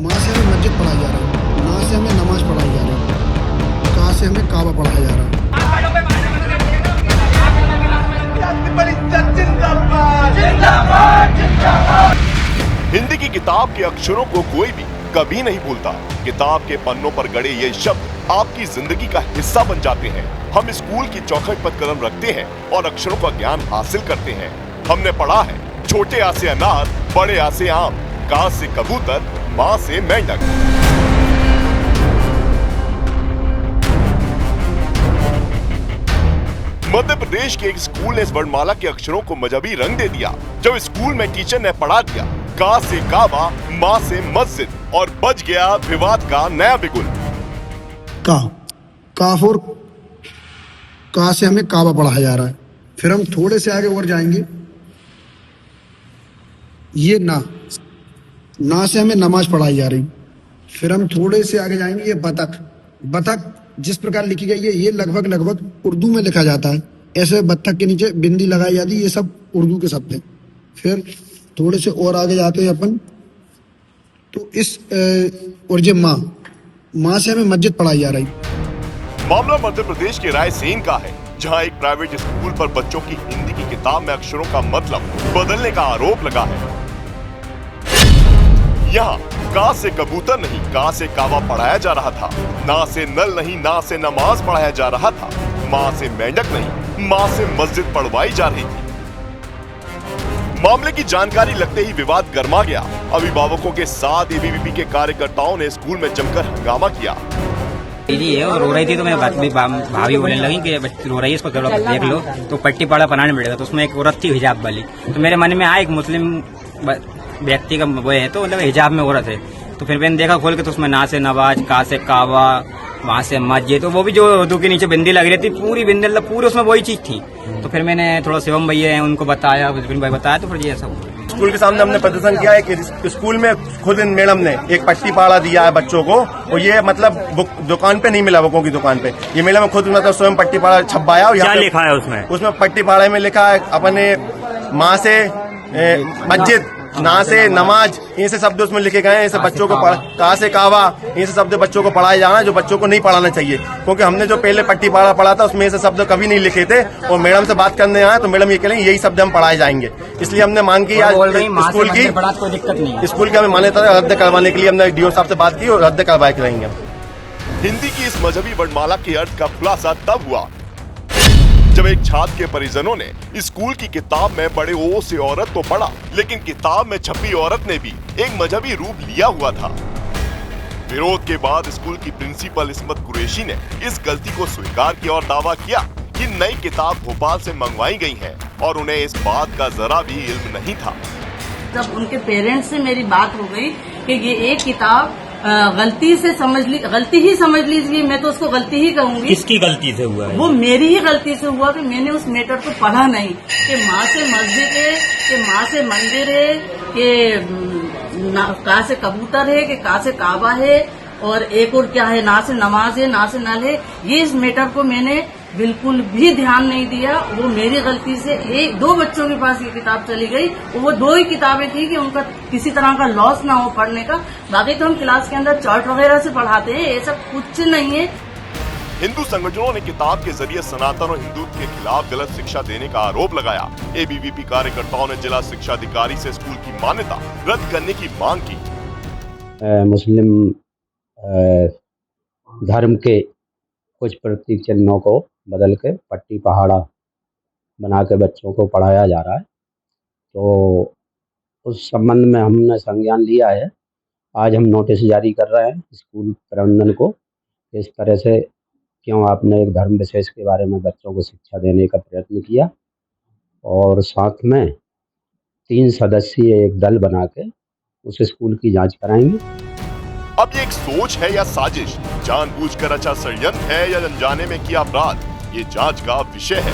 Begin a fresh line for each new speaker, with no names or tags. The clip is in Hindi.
माँ से हमें मस्जिद पढ़ाई जा रही है, ना से हमें नमाज पढ़ाई जा रही है, का से हमें काबा पढ़ाया जा रहा है।
हिंदी की किताब के अक्षरों को कोई भी कभी नहीं भूलता। किताब के पन्नों पर गड़े ये शब्द आपकी जिंदगी का हिस्सा बन जाते हैं। हम स्कूल की चौखट पर कदम रखते हैं और अक्षरों का ज्ञान हासिल करते हैं। हमने पढ़ा है छोटे आ से अनार, बड़े आ से आम, का से कबूतर, माँ से मेंढक। मध्य प्रदेश के एक स्कूल ने इस वर्णमाला के अक्षरों को मजहबी रंग दे दिया। जब स्कूल में टीचर ने पढ़ा दिया का से काबा, माँ से मस्जिद, और बज गया विवाद का नया बिगुल।
काफ और का से हमें काबा पढ़ाया जा रहा है। फिर हम थोड़े से आगे और जाएंगे, ये ना से हमें नमाज पढ़ाई जा रही। फिर हम थोड़े से आगे जाएंगे, ये बतख जिस प्रकार लिखी गई है ये लगभग उर्दू में लिखा जाता है। ऐसे बत्तख के नीचे बिंदी लगाई जाती है, ये सब उर्दू के शब्द हैं। फिर थोड़े से और आगे जाते हैं अपन, तो इस और ये माँ से हमें मस्जिद पढ़ाई जा रही।
मामला मध्य प्रदेश के रायसेन का है, जहां एक प्राइवेट स्कूल पर बच्चों की हिंदी की किताब में अक्षरों का मतलब बदलने का आरोप लगा है। यहाँ का से कबूतर नहीं, का से कावा पढ़ाया जा रहा था। ना से नल नहीं, ना से नमाज पढ़ाया जा रहा था। माँ से मेंढक नहीं, माँ से मस्जिद पढ़वाई जा रही थी। मामले की जानकारी लगते ही विवाद गर्मा गया। अभिभावकों के साथ एबीवीपी के कार्यकर्ताओं ने स्कूल में जमकर हंगामा किया।
दीदी है और रो रही थी, तो मैं भाभी बोलने लगी कि बच्ची रो रही है, इसको थोड़ा देख लो। तो पट्टी पाड़ा बनाने मिलेगा, तो उसमें एक औरत थी हिजाब वाली। तो मेरे मन में आया एक मुस्लिम व्यक्ति का वो है, तो मतलब हिजाब में औरत है। तो फिर मैंने देखा खोल के, तो उसमें ना से नवाज, का से कावा, वहाँ से मस्जिद, तो वो भी जो उर्दू के नीचे बिंदी लग रही थी, पूरी बिंदी मतलब पूरी उसमें वही चीज थी। तो फिर मैंने थोड़ा शिवम भैया हैं उनको बताया, भाई बताया, तो फिर ये सब
स्कूल के सामने हमने प्रदर्शन किया है कि स्कूल में खुद इन मैडम ने एक पट्टी पाड़ा दिया है बच्चों को, और ये मतलब दुकान पे नहीं मिला, बुकों की दुकान पे। ये मैडम खुद मतलब स्वयं पट्टी पाड़ा छपवाया। और
क्या लिखा है उसमें
पट्टी पाड़े में लिखा है अपने माँ से मस्जिद, ना से नमाज, ऐसे शब्द उसमें लिखे गए हैं। ऐसे बच्चों को का से कावा, ऐसे शब्द बच्चों को पढ़ाए जाना जो बच्चों को नहीं पढ़ाना चाहिए। क्योंकि हमने जो पहले पट्टी पाड़ा पढ़ा था उसमें ऐसे शब्द कभी नहीं लिखे थे, और मैडम से बात करने आए तो मैडम ये कह रही यही शब्द हम पढ़ाए जाएंगे। इसलिए हमने मांग की आज स्कूल की हमें मान्यता रद्द करवाने के लिए हमने डीओ साहब से बात की और रद्द करवाए रहेंगे।
हिंदी की इस मजहबी वर्णमाला के अर्थ का खुलासा तब हुआ जब एक छात्र के परिजनों ने स्कूल की किताब में बड़े ओ से औरत तो पढ़ा, लेकिन किताब में छपी औरत ने भी एक मजहबी रूप लिया हुआ था। विरोध के बाद स्कूल की प्रिंसिपल इस्मत कुरैशी ने इस गलती को स्वीकार किया और दावा किया कि नई किताब भोपाल से मंगवाई गई है और उन्हें इस बात का जरा भी इल्म नहीं था।
जब उनके पेरेंट्स से मेरी बात हो गई कि ये एक किताब गलती ही समझ लीजिए, मैं तो उसको गलती ही कहूंगी।
किसकी गलती से हुआ है?
वो मेरी ही गलती से हुआ कि मैंने उस मैटर को पढ़ा नहीं कि माँ से मस्जिद है, कि माँ से मंदिर है, कि का से कबूतर है, कि का से काबा है, और एक और क्या है, ना से नमाज है, ना से नल है। ये इस मैटर को मैंने बिल्कुल भी ध्यान नहीं दिया। वो मेरी गलती से दो बच्चों के पास ये किताब चली गई। वो दो ही किताबें थी कि उनका किसी तरह का लॉस ना हो पढ़ने का। बाकी तो हम क्लास के अंदर चार्ट वगैरह से पढ़ाते हैं, ये सब कुछ नहीं है।
हिंदू संगठनों ने किताब के जरिए सनातन और हिंदुत्व के खिलाफ गलत शिक्षा देने का आरोप लगाया। एबीवीपी कार्यकर्ताओं ने जिला शिक्षा अधिकारी से स्कूल की मान्यता रद्द करने की मांग की।
मुस्लिम धर्म के कुछ प्रतीक चिन्हों को बदल के पट्टी पहाड़ा बना के बच्चों को पढ़ाया जा रहा है, तो उस संबंध में हमने संज्ञान लिया है। आज हम नोटिस जारी कर रहे हैं स्कूल प्रबंधन को। इस तरह से क्यों आपने एक धर्म विशेष के बारे में बच्चों को शिक्षा देने का प्रयत्न किया, और साथ में 3 सदस्यीय एक दल बना के उस स्कूल की जांच कराएंगे।
अब ये एक सोच है या साजिश, जानबूझकर रचा षड्यंत्र है या अनजाने में किया अपराध, ये जांच का विषय है।